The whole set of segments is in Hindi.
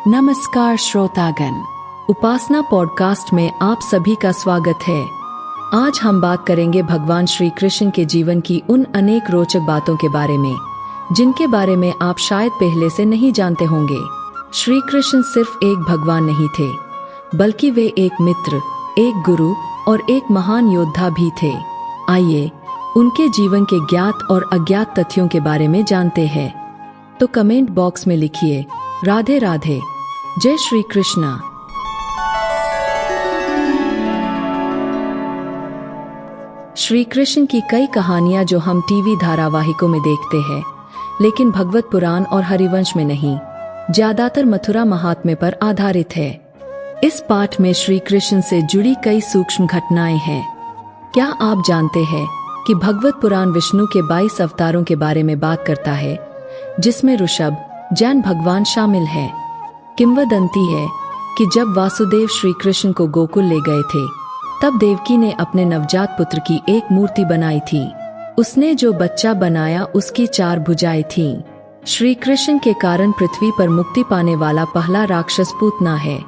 नमस्कार श्रोतागण, उपासना पॉडकास्ट में आप सभी का स्वागत है। आज हम बात करेंगे भगवान श्री कृष्ण के जीवन की उन अनेक रोचक बातों के बारे में जिनके बारे में आप शायद पहले से नहीं जानते होंगे। श्री कृष्ण सिर्फ एक भगवान नहीं थे, बल्कि वे एक मित्र, एक गुरु और एक महान योद्धा भी थे। आइए उनके जीवन के ज्ञात और अज्ञात तथ्यों के बारे में जानते हैं। तो कमेंट बॉक्स में लिखिए राधे राधे, जय श्री कृष्णा। श्री कृष्ण की कई कहानियां जो हम टीवी धारावाहिकों में देखते हैं, लेकिन भगवत पुराण और हरिवंश में नहीं, ज्यादातर मथुरा महात्म्य पर आधारित है। इस पाठ में श्री कृष्ण से जुड़ी कई सूक्ष्म घटनाएं हैं। क्या आप जानते हैं कि भगवत पुराण विष्णु के 22 अवतारों के बारे में बात करता है, जिसमें ऋषभ, जैन भगवान शामिल है। किंवदंती है कि जब वासुदेव श्री कृष्ण को गोकुल ले गए थे, तब देवकी ने अपने नवजात पुत्र की एक मूर्ति बनाई थी। उसने जो बच्चा बनाया उसकी 4 भुजाएं थीं। श्री कृष्ण के कारण पृथ्वी पर मुक्ति पाने वाला पहला राक्षस पूतना है।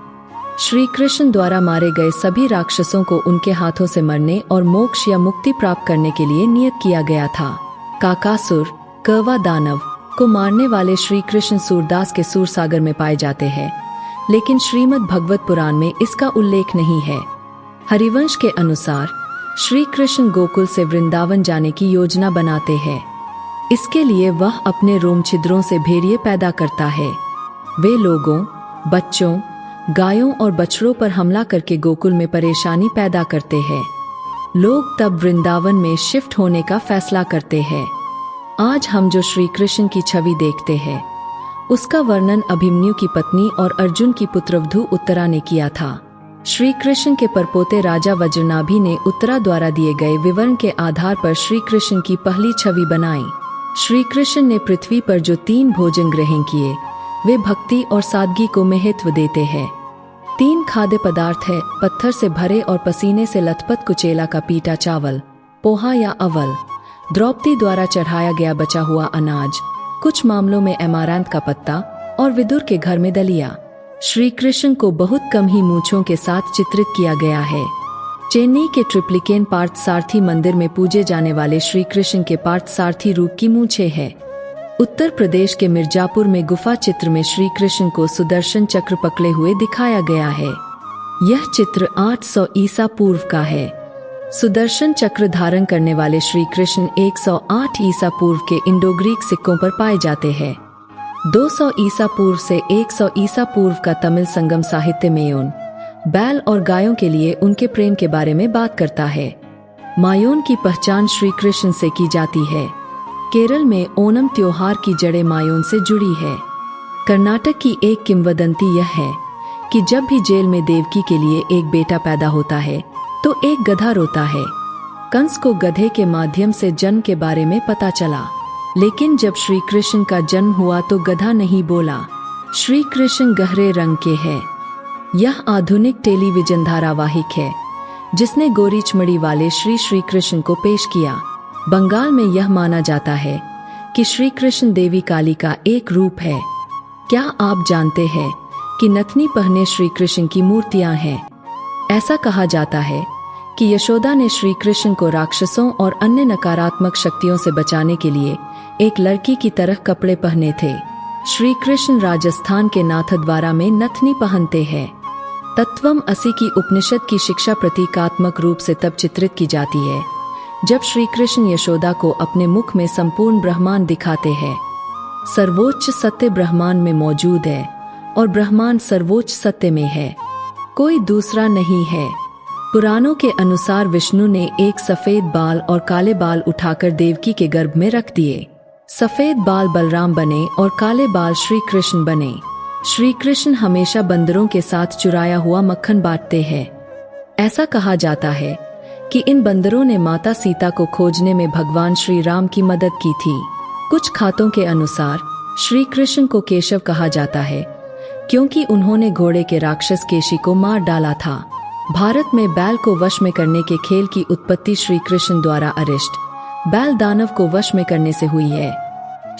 श्री कृष्ण द्वारा मारे गए सभी राक्षसों को उनके हाथों से मरने और मोक्ष या मुक्ति प्राप्त करने के लिए नियत किया गया था। काकासुर, कौवा दानव को मारने वाले श्री कृष्ण सूरदास के सूरसागर में पाए जाते हैं, लेकिन श्रीमद् भगवत पुराण में इसका उल्लेख नहीं है। हरिवंश के अनुसार श्री कृष्ण गोकुल से वृंदावन जाने की योजना बनाते हैं। इसके लिए वह अपने रोम छिद्रों से भेड़िए पैदा करता है। वे लोगों, बच्चों, गायों और बछड़ों पर हमला करके गोकुल में परेशानी पैदा करते हैं। लोग तब वृंदावन में शिफ्ट होने का फैसला करते हैं। आज हम जो श्री कृष्ण की छवि देखते हैं, उसका वर्णन अभिमन्यु की पत्नी और अर्जुन की पुत्रवधू उत्तरा ने किया था। श्री कृष्ण के परपोते राजा वज्रनाभि ने उत्तरा द्वारा दिए गए विवरण के आधार पर श्री कृष्ण की पहली छवि बनाई। श्री कृष्ण ने पृथ्वी पर जो 3 भोजन ग्रहण किए, वे भक्ति और सादगी को महत्व देते हैं। 3 खाद्य पदार्थ है: पत्थर से भरे और पसीने से लथपथ कुचेला का पीटा चावल, पोहा या अवल, द्रौपदी द्वारा चढ़ाया गया बचा हुआ अनाज, कुछ मामलों में ऐमारैंथ का पत्ता और विदुर के घर में दलिया। श्री कृष्ण को बहुत कम ही मूंछों के साथ चित्रित किया गया है। चेन्नई के ट्रिप्लिकेन पार्थसारथी मंदिर में पूजे जाने वाले श्री कृष्ण के पार्थसारथी रूप की मूंछें हैं। उत्तर प्रदेश के मिर्जापुर में गुफा चित्र में श्री कृष्ण को सुदर्शन चक्र पकड़े हुए दिखाया गया है। यह चित्र 800 ईसा पूर्व का है। सुदर्शन चक्र धारण करने वाले श्री कृष्ण 108 ईसा पूर्व के इंडो ग्रीक सिक्कों पर पाए जाते हैं। 200 ईसा पूर्व से 100 ईसा पूर्व का तमिल संगम साहित्य मेयोन, बैल और गायों के लिए उनके प्रेम के बारे में बात करता है। मायोन की पहचान श्री कृष्ण से की जाती है। केरल में ओणम त्योहार की जड़ें मायोन से जुड़ी है। कर्नाटक की एक किंवदंती यह है कि जब भी जेल में देवकी के लिए एक बेटा पैदा होता है, तो एक गधा रोता है। कंस को गधे के माध्यम से जन्म के बारे में पता चला, लेकिन जब श्री कृष्ण का जन्म हुआ तो गधा नहीं बोला। श्री कृष्ण गहरे रंग के हैं। यह आधुनिक टेलीविजन धारावाहिक है जिसने गोरीचमड़ी वाले श्री कृष्ण को पेश किया। बंगाल में यह माना जाता है कि श्री कृष्ण देवी काली का एक रूप है। क्या आप जानते हैं कि नथनी पहने श्री कृष्ण की मूर्तियां हैं? ऐसा कहा जाता है कि यशोदा ने श्री कृष्ण को राक्षसों और अन्य नकारात्मक शक्तियों से बचाने के लिए एक लड़की की तरह कपड़े पहने थे। श्री कृष्ण राजस्थान के नाथद्वारा में नथनी पहनते हैं। तत्वम असि की उपनिषद की शिक्षा प्रतीकात्मक रूप से तब चित्रित की जाती है जब श्री कृष्ण यशोदा को अपने मुख में संपूर्ण ब्रह्मांड दिखाते हैं। सर्वोच्च सत्य ब्रह्मांड में मौजूद है और ब्रह्मांड सर्वोच्च सत्य में है, कोई दूसरा नहीं है। पुराणों के अनुसार विष्णु ने एक सफेद बाल और काले बाल उठाकर देवकी के गर्भ में रख दिए। सफेद बाल बलराम बने और काले बाल श्री कृष्ण बने। श्री कृष्ण हमेशा बंदरों के साथ चुराया हुआ मक्खन बांटते हैं। ऐसा कहा जाता है कि इन बंदरों ने माता सीता को खोजने में भगवान श्री राम की मदद की थी। कुछ खातों के अनुसार श्री कृष्ण को केशव कहा जाता है क्योंकि उन्होंने घोड़े के राक्षस केशी को मार डाला था। भारत में बैल को वश में करने के खेल की उत्पत्ति श्री कृष्ण द्वारा अरिष्ट बैल दानव को वश में करने से हुई है।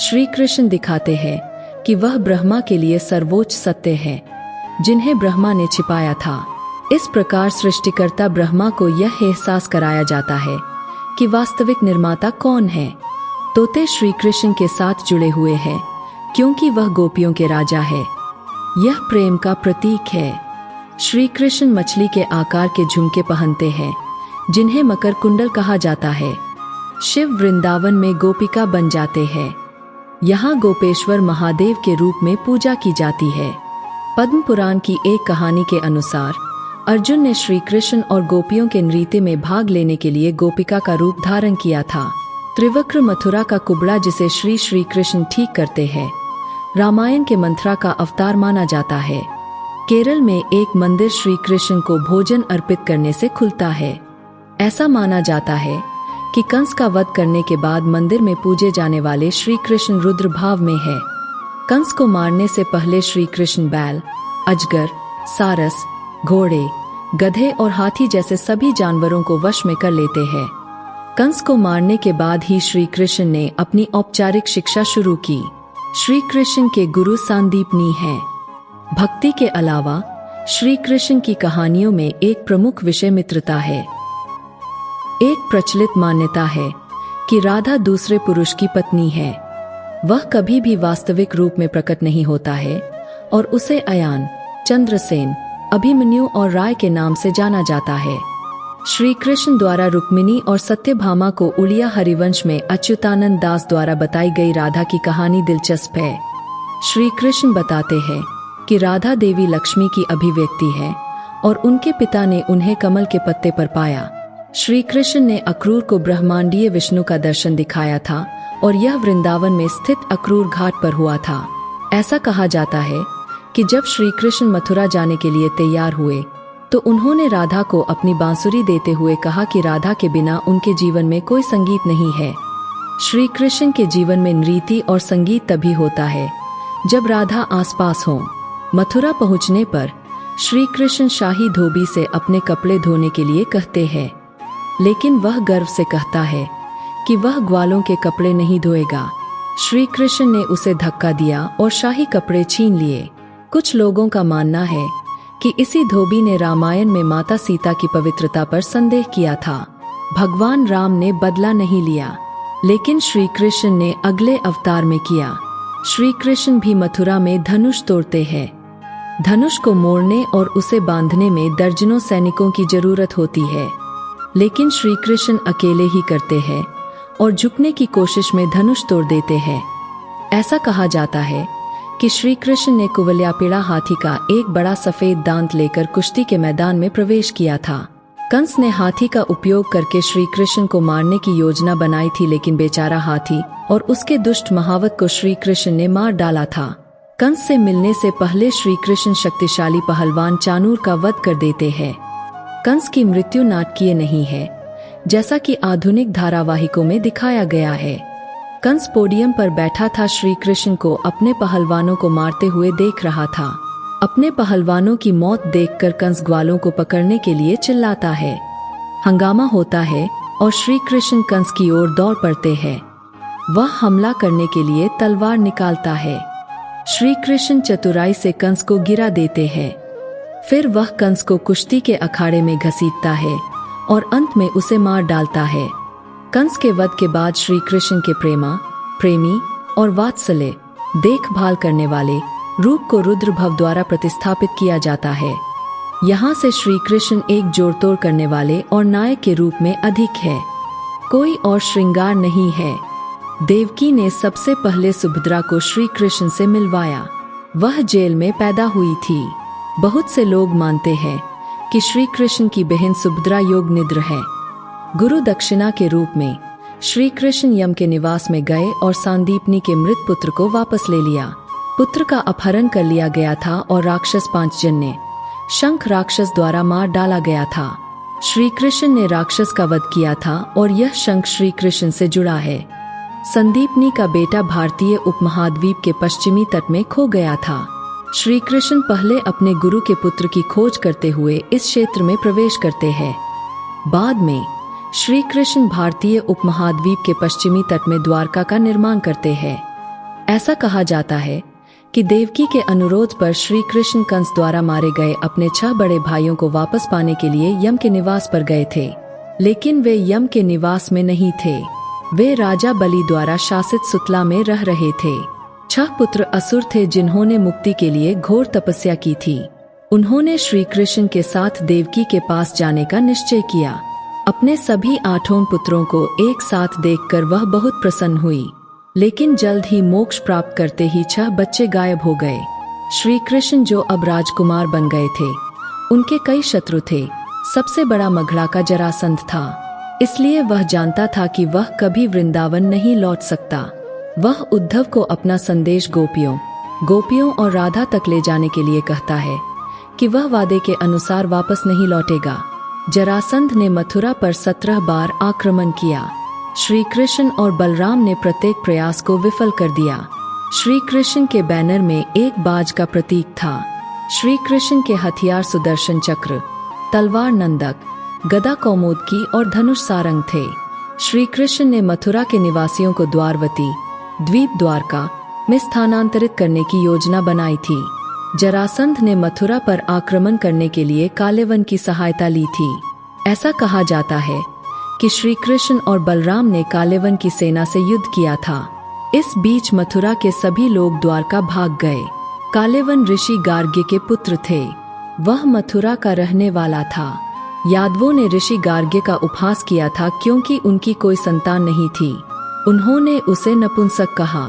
श्री कृष्ण दिखाते हैं कि वह ब्रह्मा के लिए सर्वोच्च सत्य है, जिन्हें ब्रह्मा ने छिपाया था। इस प्रकार सृष्टिकर्ता ब्रह्मा को यह एहसास कराया जाता है कि वास्तविक निर्माता कौन है। तोते श्री कृष्ण के साथ जुड़े हुए हैं क्योंकि वह गोपियों के राजा है। यह प्रेम का प्रतीक है। श्री कृष्ण मछली के आकार के झुमके पहनते हैं, जिन्हें मकर कुंडल कहा जाता है। शिव वृंदावन में गोपिका बन जाते हैं। यहाँ गोपेश्वर महादेव के रूप में पूजा की जाती है। पद्म पुराण की एक कहानी के अनुसार अर्जुन ने श्री कृष्ण और गोपियों के नृत्य में भाग लेने के लिए गोपिका का रूप धारण किया था। त्रिवक्र मथुरा का कुबड़ा, जिसे श्री कृष्ण ठीक करते हैं, रामायण के मंथरा का अवतार माना जाता है। केरल में एक मंदिर श्री कृष्ण को भोजन अर्पित करने से खुलता है। ऐसा माना जाता है कि कंस का वध करने के बाद मंदिर में पूजे जाने वाले श्री कृष्ण रुद्र भाव में है। कंस को मारने से पहले श्री कृष्ण बैल, अजगर, सारस, घोड़े, गधे और हाथी जैसे सभी जानवरों को वश में कर लेते हैं। कंस को मारने के बाद ही श्री कृष्ण ने अपनी औपचारिक शिक्षा शुरू की। श्री कृष्ण के गुरु सांदीपनी हैं। भक्ति के अलावा श्री कृष्ण की कहानियों में एक प्रमुख विषय मित्रता है। एक प्रचलित मान्यता है कि राधा दूसरे पुरुष की पत्नी है। वह कभी भी वास्तविक रूप में प्रकट नहीं होता है और उसे अयान, चंद्रसेन, अभिमन्यु और राय के नाम से जाना जाता है। श्री कृष्ण द्वारा रुक्मिणी और सत्यभामा को उड़िया हरिवंश में अच्युतानंद दास द्वारा बताई गई राधा की कहानी दिलचस्प है। श्री कृष्ण बताते हैं कि राधा देवी लक्ष्मी की अभिव्यक्ति है और उनके पिता ने उन्हें कमल के पत्ते पर पाया। श्री कृष्ण ने अक्रूर को ब्रह्मांडीय विष्णु का दर्शन दिखाया था और यह वृंदावन में स्थित अक्रूर घाट पर हुआ था। ऐसा कहा जाता है कि जब श्री कृष्ण मथुरा जाने के लिए तैयार हुए तो उन्होंने राधा को अपनी बांसुरी देते हुए कहा कि राधा के बिना उनके जीवन में कोई संगीत नहीं है। श्री कृष्ण के जीवन में नृत्य और संगीत तभी होता है जब राधा आसपास हो। मथुरा पहुंचने पर श्री कृष्ण शाही धोबी से अपने कपड़े धोने के लिए कहते हैं, लेकिन वह गर्व से कहता है कि वह ग्वालों के कपड़े नहीं धोएगा। श्री कृष्ण ने उसे धक्का दिया और शाही कपड़े छीन लिए। कुछ लोगों का मानना है कि इसी धोबी ने रामायण में माता सीता की पवित्रता पर संदेह किया था। भगवान राम ने बदला नहीं लिया, लेकिन श्री कृष्ण ने अगले अवतार में किया। श्री कृष्ण भी मथुरा में धनुष तोड़ते हैं। धनुष को मोड़ने और उसे बांधने में दर्जनों सैनिकों की जरूरत होती है, लेकिन श्री कृष्ण अकेले ही करते हैं और झुकने की कोशिश में धनुष तोड़ देते हैं। ऐसा कहा जाता है कि श्री कृष्ण ने कुवलयापीड़ा हाथी का एक बड़ा सफेद दांत लेकर कुश्ती के मैदान में प्रवेश किया था। कंस ने हाथी का उपयोग करके श्री कृष्ण को मारने की योजना बनाई थी, लेकिन बेचारा हाथी और उसके दुष्ट महावत को श्री कृष्ण ने मार डाला था। कंस से मिलने से पहले श्री कृष्ण शक्तिशाली पहलवान चाणूर का वध कर देते हैं। कंस की मृत्यु नाटकीय नहीं है, जैसा कि आधुनिक धारावाहिकों में दिखाया गया है। कंस पोडियम पर बैठा था, श्री कृष्ण को अपने पहलवानों को मारते हुए देख रहा था। अपने पहलवानों की मौत देखकर कंस ग्वालों को पकड़ने के लिए चिल्लाता है। हंगामा होता है और श्री कृष्ण कंस की ओर दौड़ पड़ते हैं। वह हमला करने के लिए तलवार निकालता है। श्री कृष्ण चतुराई से कंस को गिरा देते हैं। फिर वह कंस को कुश्ती के अखाड़े में घसीटता है और अंत में उसे मार डालता है। कंस के वध के बाद श्री कृष्ण के प्रेमी और वात्सल्य देखभाल करने वाले रूप को रुद्र भव द्वारा प्रतिस्थापित किया जाता है। यहाँ से श्री कृष्ण एक जोड़तोड़ करने वाले और नायक के रूप में अधिक है। कोई और श्रृंगार नहीं है। देवकी ने सबसे पहले सुभद्रा को श्री कृष्ण से मिलवाया। वह जेल में पैदा हुई थी। बहुत से लोग मानते हैं कि श्री कृष्ण की बहन सुभद्रा योग निद्र है। गुरु दक्षिणा के रूप में श्री कृष्ण यम के निवास में गए और सांदीपनी के मृत पुत्र को वापस ले लिया। पुत्र का अपहरण कर लिया गया था और राक्षस पांचजन्य शंख राक्षस द्वारा मार डाला गया था। श्री कृष्ण ने राक्षस का वध किया था और यह शंख श्री कृष्ण से जुड़ा है। संदीपनी का बेटा भारतीय उपमहाद्वीप के पश्चिमी तट में खो गया था। श्री कृष्ण पहले अपने गुरु के पुत्र की खोज करते हुए इस क्षेत्र में प्रवेश करते हैं। बाद में श्री कृष्ण भारतीय उपमहाद्वीप के पश्चिमी तट में द्वारका का निर्माण करते हैं। ऐसा कहा जाता है कि देवकी के अनुरोध पर श्री कृष्ण कंस द्वारा मारे गए अपने 6 बड़े भाइयों को वापस पाने के लिए यम के निवास पर गए थे। लेकिन वे यम के निवास में नहीं थे, वे राजा बलि द्वारा शासित सुतला में रह रहे थे। 6 पुत्र असुर थे जिन्होंने मुक्ति के लिए घोर तपस्या की थी। उन्होंने श्री कृष्ण के साथ देवकी के पास जाने का निश्चय किया। अपने सभी 8 पुत्रों को एक साथ देखकर वह बहुत प्रसन्न हुई, लेकिन जल्द ही मोक्ष प्राप्त करते ही 6 बच्चे गायब हो गए। श्री कृष्ण जो अब राजकुमार बन गए थे, उनके कई शत्रु थे। सबसे बड़ा मगड़ा का जरासंध था, इसलिए वह जानता था कि वह कभी वृंदावन नहीं लौट सकता। वह उद्धव को अपना संदेश गोपियों और राधा तक ले जाने के लिए कहता है कि वह वादे के अनुसार वापस नहीं लौटेगा। जरासंध ने मथुरा पर 17 बार आक्रमण किया। श्री कृष्ण और बलराम ने प्रत्येक प्रयास को विफल कर दिया। श्री कृष्ण के बैनर में एक बाज का प्रतीक था। श्री कृष्ण के हथियार सुदर्शन चक्र, तलवार नंदक, गदा कौमुदकी और धनुष सारंग थे। श्री कृष्ण ने मथुरा के निवासियों को द्वारवती द्वीप द्वारका में स्थानांतरित करने की योजना बनाई थी। जरासंध ने मथुरा पर आक्रमण करने के लिए कालेवन की सहायता ली थी। ऐसा कहा जाता है कि श्री कृष्ण और बलराम ने कालेवन की सेना से युद्ध किया था। इस बीच मथुरा के सभी लोग द्वारका भाग गए। कालेवन ऋषि गार्ग्य के पुत्र थे, वह मथुरा का रहने वाला था। यादवों ने ऋषि गार्ग्य का उपहास किया था क्योंकि उनकी कोई संतान नहीं थी। उन्होंने उसे नपुंसक कहा।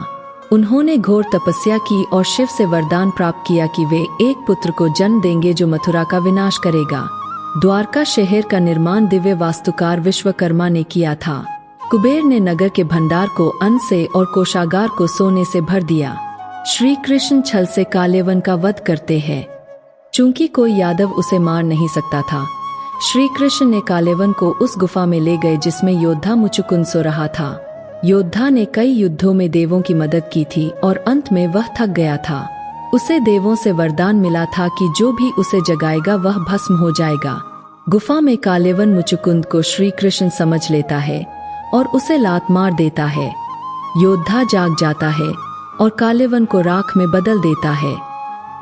उन्होंने घोर तपस्या की और शिव से वरदान प्राप्त किया कि वे एक पुत्र को जन्म देंगे जो मथुरा का विनाश करेगा। द्वारका शहर का निर्माण दिव्य वास्तुकार विश्वकर्मा ने किया था। कुबेर ने नगर के भंडार को अन्न से और कोषागार को सोने से भर दिया। श्री कृष्ण छल से कालेवन का वध करते हैं। चूंकि कोई यादव उसे मार नहीं सकता था, श्री कृष्ण ने कालेवन को उस गुफा में ले गए जिसमें योद्धा मुचुकुंद सो रहा था। योद्धा ने कई युद्धों में देवों की मदद की थी और अंत में वह थक गया था। उसे देवों से वरदान मिला था कि जो भी उसे जगाएगा वह भस्म हो जाएगा। गुफा में कालेवन मुचुकुंद को श्री कृष्ण समझ लेता है और उसे लात मार देता है। योद्धा जाग जाता है और कालेवन को राख में बदल देता है।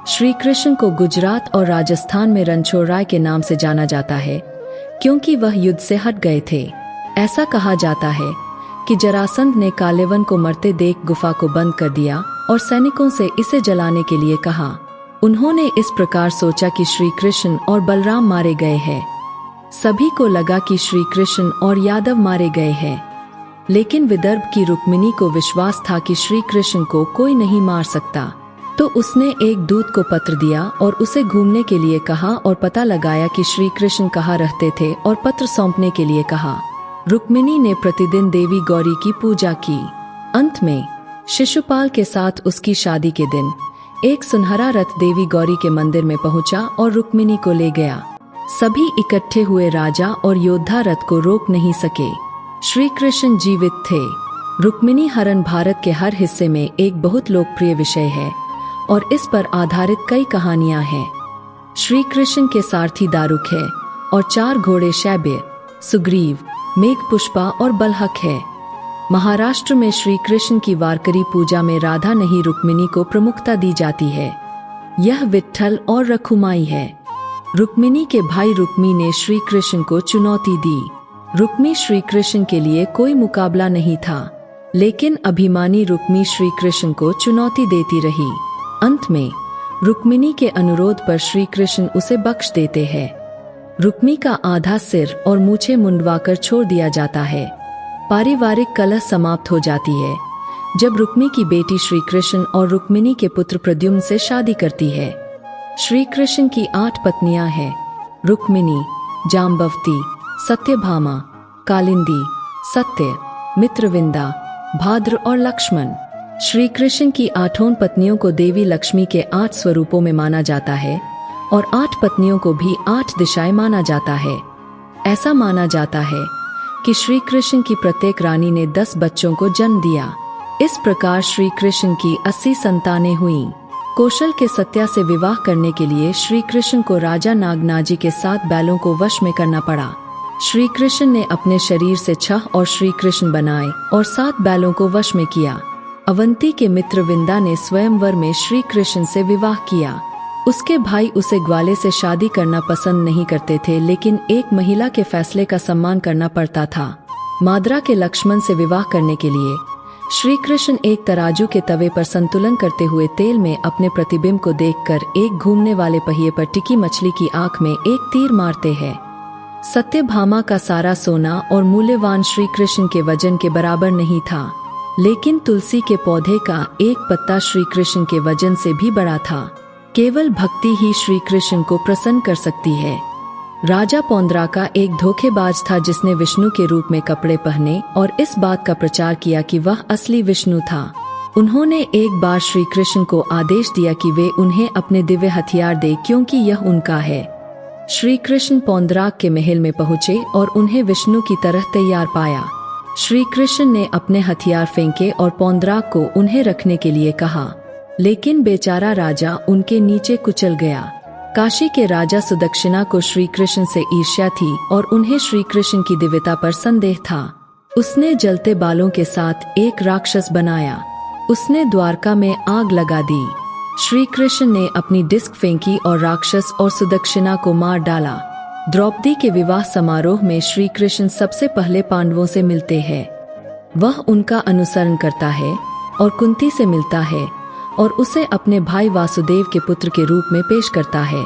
श्री कृष्ण को गुजरात और राजस्थान में रणछोड़राय के नाम से जाना जाता है क्योंकि वह युद्ध से हट गए थे। ऐसा कहा जाता है कि जरासंध ने कालेवन को मरते देख गुफा को बंद कर दिया और सैनिकों से इसे जलाने के लिए कहा। उन्होंने इस प्रकार सोचा कि श्री कृष्ण और बलराम मारे गए हैं। सभी को लगा कि श्री कृष्ण और यादव मारे गए हैं, लेकिन विदर्भ की रुक्मिणी को विश्वास था कि श्री कृष्ण को कोई नहीं मार सकता। तो उसने एक दूत को पत्र दिया और उसे घूमने के लिए कहा और पता लगाया कि श्री कृष्ण कहाँ रहते थे और पत्र सौंपने के लिए कहा। रुक्मिणी ने प्रतिदिन देवी गौरी की पूजा की। अंत में शिशुपाल के साथ उसकी शादी के दिन एक सुनहरा रथ देवी गौरी के मंदिर में पहुंचा और रुक्मिणी को ले गया। सभी इकट्ठे हुए राजा और योद्धा रथ को रोक नहीं सके। श्री कृष्ण जीवित थे। रुक्मिणी हरण भारत के हर हिस्से में एक बहुत लोकप्रिय विषय है और इस पर आधारित कई कहानियां हैं। श्री कृष्ण के सारथी दारुक है और 4 घोड़े शैब्य, सुग्रीव, मेघपुष्पा और बलहक है। महाराष्ट्र में श्री कृष्ण की वारकरी पूजा में राधा नहीं रुक्मिणी को प्रमुखता दी जाती है। यह विट्ठल और रखुमाई है। रुक्मिणी के भाई रुक्मी ने श्री कृष्ण को चुनौती दी। रुक्मी श्री कृष्ण के लिए कोई मुकाबला नहीं था, लेकिन अभिमानी रुक्मी श्री कृष्ण को चुनौती देती रही। अंत में रुक्मिणी के अनुरोध पर श्री कृष्ण उसे बख्श देते हैं। रुक्मी का आधा सिर और मूछें मुंडवाकर छोड़ दिया जाता है। पारिवारिक कलह समाप्त हो जाती है जब रुक्मी की बेटी श्री कृष्ण और रुक्मिणी के पुत्र प्रद्युम्न से शादी करती है। श्री कृष्ण की 8 पत्नियां हैं: रुक्मिणी, जाम्बवती, सत्यभामा, कालिंदी, सत्य, मित्रविंदा, भाद्र और लक्ष्मण। श्री कृष्ण की 8 पत्नियों को देवी लक्ष्मी के 8 स्वरूपों में माना जाता है और 8 पत्नियों को भी 8 दिशाएं माना जाता है। ऐसा माना जाता है कि श्री कृष्ण की प्रत्येक रानी ने 10 बच्चों को जन्म दिया। इस प्रकार श्री कृष्ण की 80 संतानें हुईं। कौशल के सत्या से विवाह करने के लिए श्री कृष्ण को राजा नागनाजी के 7 बैलों को वश में करना पड़ा। श्री कृष्ण ने अपने शरीर से 6 और श्री कृष्ण बनाए और 7 बैलों को वश में किया। अवंती के मित्र विंदा ने स्वयंवर में श्री कृष्ण से विवाह किया। उसके भाई उसे ग्वाले से शादी करना पसंद नहीं करते थे, लेकिन एक महिला के फैसले का सम्मान करना पड़ता था। माद्रा के लक्ष्मण से विवाह करने के लिए श्री कृष्ण एक तराजू के तवे पर संतुलन करते हुए तेल में अपने प्रतिबिंब को देखकर एक घूमने वाले पहिए पर टिकी मछली की आंख में एक तीर मारते हैं। सत्यभामा का सारा सोना और मूल्यवान श्री कृष्ण के वजन के बराबर नहीं था, लेकिन तुलसी के पौधे का एक पत्ता श्री कृष्ण के वजन से भी बड़ा था। केवल भक्ति ही श्री कृष्ण को प्रसन्न कर सकती है। राजा पौंद्राका एक धोखेबाज था जिसने विष्णु के रूप में कपड़े पहने और इस बात का प्रचार किया कि वह असली विष्णु था। उन्होंने एक बार श्री कृष्ण को आदेश दिया कि वे उन्हें अपने दिव्य हथियार दे, क्योंकि यह उनका है। श्री कृष्ण पौंद्राक के महल में पहुँचे और उन्हें विष्णु की तरह तैयार पाया। श्री कृष्ण ने अपने हथियार फेंके और पौंद्राक को उन्हें रखने के लिए कहा, लेकिन बेचारा राजा उनके नीचे कुचल गया। काशी के राजा सुदक्षिणा को श्री कृष्ण से ईर्ष्या थी और उन्हें श्री कृष्ण की दिव्यता पर संदेह था। उसने जलते बालों के साथ एक राक्षस बनाया। उसने द्वारका में आग लगा दी। श्री कृष्ण ने अपनी डिस्क फेंकी और राक्षस और सुदक्षिणा को मार डाला। द्रौपदी के विवाह समारोह में श्री कृष्ण सबसे पहले पांडवों से मिलते हैं। वह उनका अनुसरण करता है और कुंती से मिलता है और उसे अपने भाई वासुदेव के पुत्र के रूप में पेश करता है।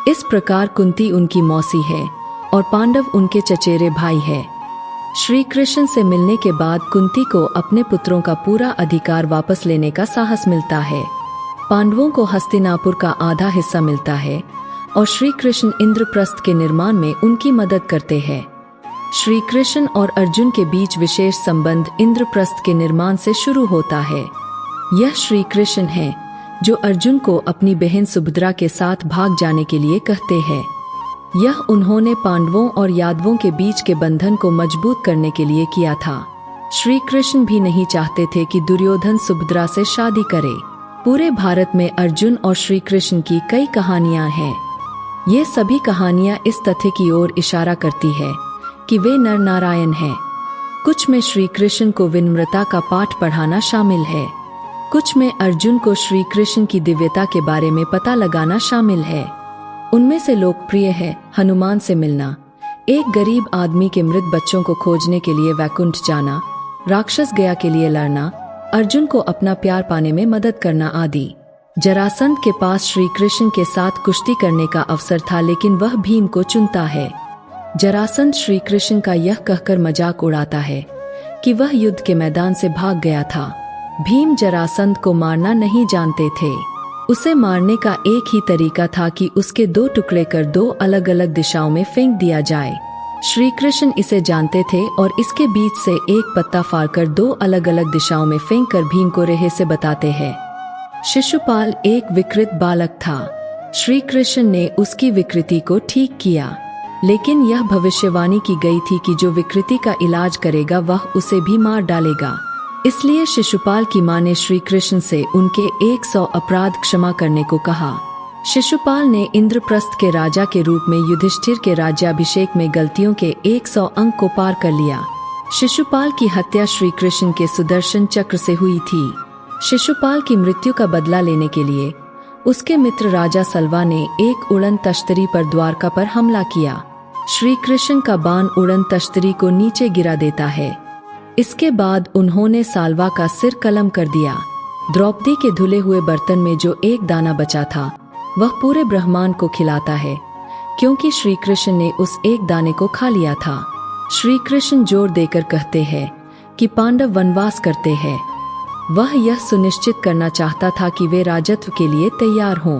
इस प्रकार कुंती उनकी मौसी है और पांडव उनके चचेरे भाई है। श्री कृष्ण से मिलने के बाद कुंती को अपने पुत्रों का पूरा अधिकार वापस लेने का साहस मिलता है। पांडवों को हस्तिनापुर का आधा हिस्सा मिलता है और श्री कृष्ण इंद्रप्रस्थ के निर्माण में उनकी मदद करते हैं। श्री कृष्ण और अर्जुन के बीच विशेष संबंध इंद्रप्रस्थ के निर्माण से शुरू होता है। यह श्री कृष्ण है जो अर्जुन को अपनी बहन सुभद्रा के साथ भाग जाने के लिए कहते हैं। यह उन्होंने पांडवों और यादवों के बीच के बंधन को मजबूत करने के लिए किया था। श्री कृष्ण भी नहीं चाहते थे कि दुर्योधन सुभद्रा से शादी करे। पूरे भारत में अर्जुन और श्री कृष्ण की कई कहानियां हैं। ये सभी कहानियां इस तथ्य की ओर इशारा करती है कि वे नर नारायण हैं। कुछ में श्री कृष्ण को विनम्रता का पाठ पढ़ाना शामिल है, कुछ में अर्जुन को श्री कृष्ण की दिव्यता के बारे में पता लगाना शामिल है। उनमें से लोकप्रिय है हनुमान से मिलना, एक गरीब आदमी के मृत बच्चों को खोजने के लिए वैकुंठ जाना, राक्षस गया के लिए लड़ना, अर्जुन को अपना प्यार पाने में मदद करना आदि। जरासंध के पास श्री कृष्ण के साथ कुश्ती करने का अवसर था, लेकिन वह भीम को चुनता है। जरासंध श्री कृष्ण का यह कहकर मजाक उड़ाता है कि वह युद्ध के मैदान से भाग गया था। भीम जरासंध को मारना नहीं जानते थे। उसे मारने का एक ही तरीका था कि उसके दो टुकड़े कर दो अलग अलग दिशाओं में फेंक दिया जाए। श्री कृष्ण इसे जानते थे और इसके बीच से एक पत्ता फाड़कर दो अलग अलग दिशाओं में फेंककर भीम को रेहे से बताते हैं। शिशुपाल एक विकृत बालक था। श्री कृष्ण ने उसकी विकृति को ठीक किया, लेकिन यह भविष्यवाणी की गई थी कि जो विकृति का इलाज करेगा वह उसे भी मार डालेगा। इसलिए शिशुपाल की मां ने श्री कृष्ण से उनके 100 अपराध क्षमा करने को कहा। शिशुपाल ने इंद्रप्रस्थ के राजा के रूप में युधिष्ठिर के राज्याभिषेक में गलतियों के 100 अंक को पार कर लिया। शिशुपाल की हत्या श्री कृष्ण के सुदर्शन चक्र से हुई थी। शिशुपाल की मृत्यु का बदला लेने के लिए उसके मित्र राजा सलवा ने एक उड़न तश्तरी पर द्वारका पर हमला किया। श्री कृष्ण का बाण उड़न तश्तरी को नीचे गिरा देता है। इसके बाद उन्होंने सालवा का सिर कलम कर दिया। द्रौपदी के धुले हुए बर्तन में जो एक दाना बचा था वह पूरे ब्रह्मांड को खिलाता है, क्योंकि श्री कृष्ण ने उस एक दाने को खा लिया था। श्री कृष्ण जोर देकर कहते हैं कि पांडव वनवास करते हैं। वह यह सुनिश्चित करना चाहता था कि वे राजत्व के लिए तैयार हों।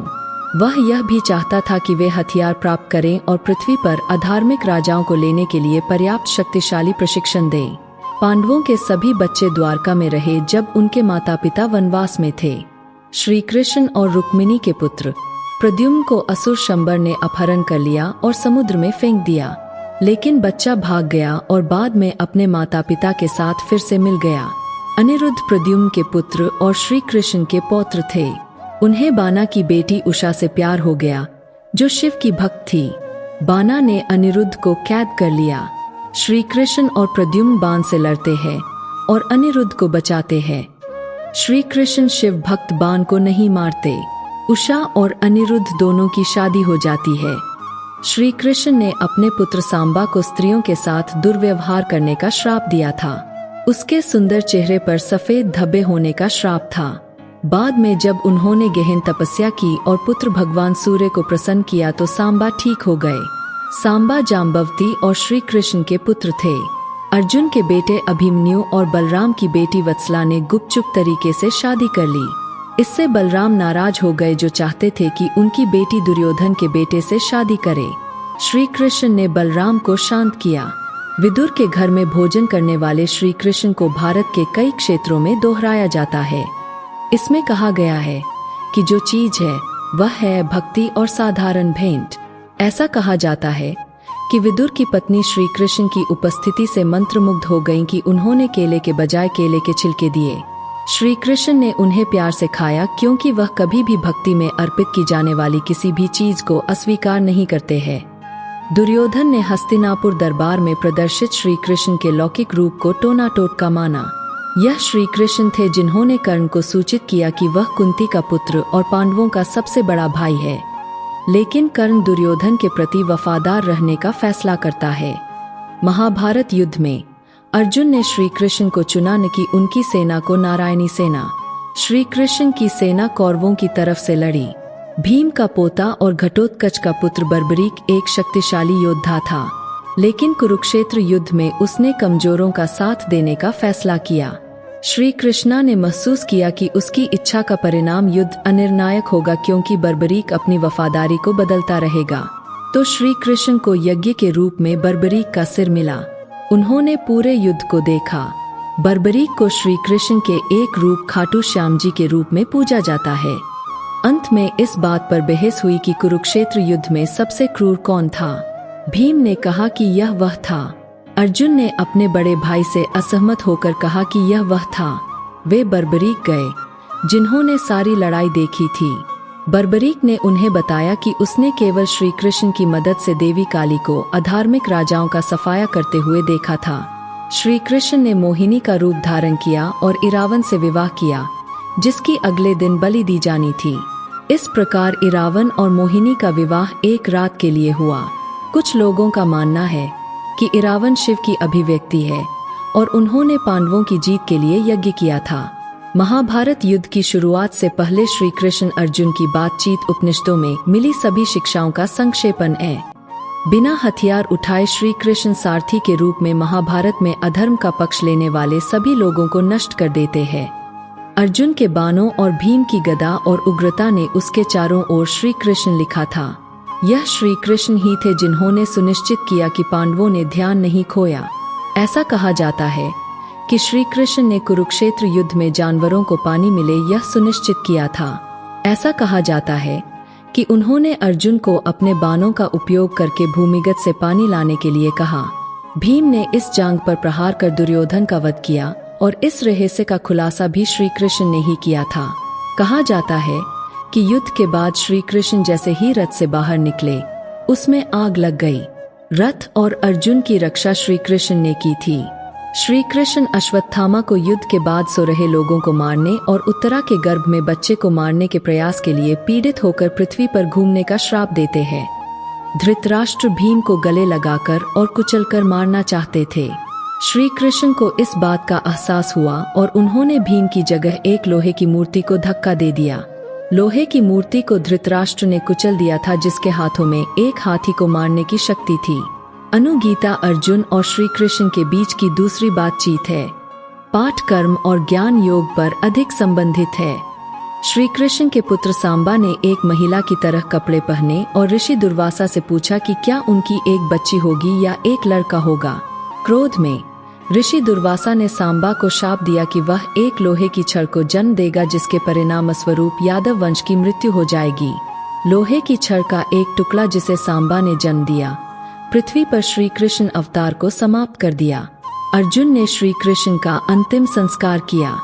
वह यह भी चाहता था कि वे हथियार प्राप्त करें और पृथ्वी पर अधार्मिक राजाओं को लेने के लिए पर्याप्त शक्तिशाली प्रशिक्षण दें। पांडवों के सभी बच्चे द्वारका में रहे जब उनके माता पिता वनवास में थे। श्री कृष्ण और रुक्मिणी के पुत्र प्रद्युम्न को असुर शंबर ने अपहरण कर लिया और समुद्र में फेंक दिया, लेकिन बच्चा भाग गया और बाद में अपने माता पिता के साथ फिर से मिल गया। अनिरुद्ध प्रद्युम्न के पुत्र और श्री कृष्ण के पौत्र थे। उन्हें बाना की बेटी उषा से प्यार हो गया, जो शिव की भक्त थी। बाना ने अनिरुद्ध को कैद कर लिया। श्री कृष्ण और प्रद्युम्न बाण से लड़ते हैं और अनिरुद्ध को बचाते हैं। श्री कृष्ण शिव भक्त बाण को नहीं मारते। उषा और अनिरुद्ध दोनों की शादी हो जाती है। श्री कृष्ण ने अपने पुत्र सांबा को स्त्रियों के साथ दुर्व्यवहार करने का श्राप दिया था। उसके सुंदर चेहरे पर सफेद धब्बे होने का श्राप था। बाद में जब उन्होंने गहन तपस्या की और पुत्र भगवान सूर्य को प्रसन्न किया तो सांबा ठीक हो गए। सांबा जाम्बवती और श्री कृष्ण के पुत्र थे। अर्जुन के बेटे अभिमन्यु और बलराम की बेटी वत्सला ने गुपचुप तरीके से शादी कर ली। इससे बलराम नाराज हो गए, जो चाहते थे कि उनकी बेटी दुर्योधन के बेटे से शादी करे। श्री कृष्ण ने बलराम को शांत किया। विदुर के घर में भोजन करने वाले श्री कृष्ण को भारत के कई क्षेत्रों में दोहराया जाता है। इसमें कहा गया है कि जो चीज है वह है भक्ति और साधारण भेंट। ऐसा कहा जाता है कि विदुर की पत्नी श्री कृष्ण की उपस्थिति से मंत्रमुग्ध हो गईं कि उन्होंने केले के बजाय केले के छिलके दिए। श्री कृष्ण ने उन्हें प्यार से खाया, क्योंकि वह कभी भी भक्ति में अर्पित की जाने वाली किसी भी चीज को अस्वीकार नहीं करते हैं। दुर्योधन ने हस्तिनापुर दरबार में प्रदर्शित श्री कृष्ण के लौकिक रूप को टोना टोटका माना। यह श्री कृष्ण थे जिन्होंने कर्ण को सूचित किया कि वह कुंती का पुत्र और पांडवों का सबसे बड़ा भाई है। लेकिन कर्ण दुर्योधन के प्रति वफादार रहने का फैसला करता है। महाभारत युद्ध में अर्जुन ने श्री कृष्ण को चुना न कि उनकी सेना को नारायणी सेना। श्री कृष्ण की सेना कौरवों की तरफ से लड़ी। भीम का पोता और घटोत्कच का पुत्र बर्बरीक एक शक्तिशाली योद्धा था, लेकिन कुरुक्षेत्र युद्ध में उसने कमजोरों का साथ देने का फैसला किया। श्री कृष्णा ने महसूस किया कि उसकी इच्छा का परिणाम युद्ध अनिर्णायक होगा, क्योंकि बर्बरीक अपनी वफादारी को बदलता रहेगा। तो श्री कृष्ण को यज्ञ के रूप में बर्बरीक का सिर मिला। उन्होंने पूरे युद्ध को देखा। बर्बरीक को श्री कृष्ण के एक रूप खाटू श्याम जी के रूप में पूजा जाता है। अंत में इस बात पर बहस हुई कि कुरुक्षेत्र युद्ध में सबसे क्रूर कौन था। भीम ने कहा कि यह वह था। अर्जुन ने अपने बड़े भाई से असहमत होकर कहा कि यह वह था। वे बर्बरीक गए जिन्होंने सारी लड़ाई देखी थी। बर्बरीक ने उन्हें बताया कि उसने केवल श्री कृष्ण की मदद से देवी काली को अधार्मिक राजाओं का सफाया करते हुए देखा था। श्री कृष्ण ने मोहिनी का रूप धारण किया और इरावन से विवाह किया, जिसकी अगले दिन बलि दी जानी थी। इस प्रकार इरावन और मोहिनी का विवाह एक रात के लिए हुआ। कुछ लोगों का मानना है कि इरावन शिव की अभिव्यक्ति है और उन्होंने पांडवों की जीत के लिए यज्ञ किया था। महाभारत युद्ध की शुरुआत से पहले श्री कृष्ण अर्जुन की बातचीत उपनिषदों में मिली सभी शिक्षाओं का संक्षेपण है। बिना हथियार उठाए श्री कृष्ण सारथी के रूप में महाभारत में अधर्म का पक्ष लेने वाले सभी लोगों को नष्ट कर देते हैं। अर्जुन के बाणों और भीम की गदा और उग्रता ने उसके चारों ओर श्री कृष्ण लिखा था। यह श्री कृष्ण ही थे जिन्होंने सुनिश्चित किया कि पांडवों ने ध्यान नहीं खोया। ऐसा कहा जाता है कि श्री कृष्ण ने कुरुक्षेत्र युद्ध में जानवरों को पानी मिले यह सुनिश्चित किया था। ऐसा कहा जाता है कि उन्होंने अर्जुन को अपने बाणों का उपयोग करके भूमिगत से पानी लाने के लिए कहा। भीम ने इस जांग पर प्रहार कर दुर्योधन का वध किया और इस रहस्य का खुलासा भी श्री कृष्ण ने ही किया था। कहा जाता है कि युद्ध के बाद श्री कृष्ण जैसे ही रथ से बाहर निकले, उसमें आग लग गई। रथ और अर्जुन की रक्षा श्री कृष्ण ने की थी। श्री कृष्ण अश्वत्थामा को युद्ध के बाद सो रहे लोगों को मारने और उत्तरा के गर्भ में बच्चे को मारने के प्रयास के लिए पीड़ित होकर पृथ्वी पर घूमने का श्राप देते हैं। धृतराष्ट्र भीम को गले लगाकर और कुचलकर मारना चाहते थे। श्री कृष्ण को इस बात का एहसास हुआ और उन्होंने भीम की जगह एक लोहे की मूर्ति को धक्का दे दिया। लोहे की मूर्ति को धृतराष्ट्र ने कुचल दिया था, जिसके हाथों में एक हाथी को मारने की शक्ति थी। अनुगीता अर्जुन और श्री कृष्ण के बीच की दूसरी बातचीत है। पाठ कर्म और ज्ञान योग पर अधिक संबंधित है। श्री कृष्ण के पुत्र सांबा ने एक महिला की तरह कपड़े पहने और ऋषि दुर्वासा से पूछा कि क्या उनकी एक बच्ची होगी या एक लड़का होगा। क्रोध में ऋषि दुर्वासा ने सांबा को शाप दिया कि वह एक लोहे की छड़ को जन्म देगा, जिसके परिणाम स्वरूप यादव वंश की मृत्यु हो जाएगी। लोहे की छड़ का एक टुकड़ा जिसे सांबा ने जन्म दिया, पृथ्वी पर श्री कृष्ण अवतार को समाप्त कर दिया। अर्जुन ने श्री कृष्ण का अंतिम संस्कार किया।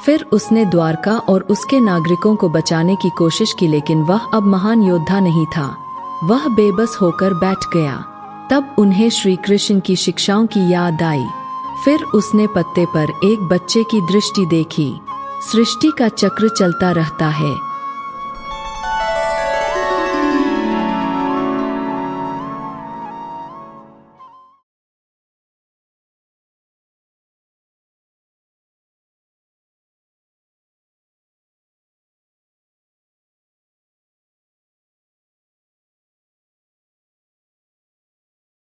फिर उसने द्वारका और उसके नागरिकों को बचाने की कोशिश की, लेकिन वह अब महान योद्धा नहीं था। वह बेबस होकर बैठ गया। तब उन्हें श्री कृष्ण की शिक्षाओं की याद आई। फिर उसने पत्ते पर एक बच्चे की दृष्टि देखी। सृष्टि का चक्र चलता रहता है।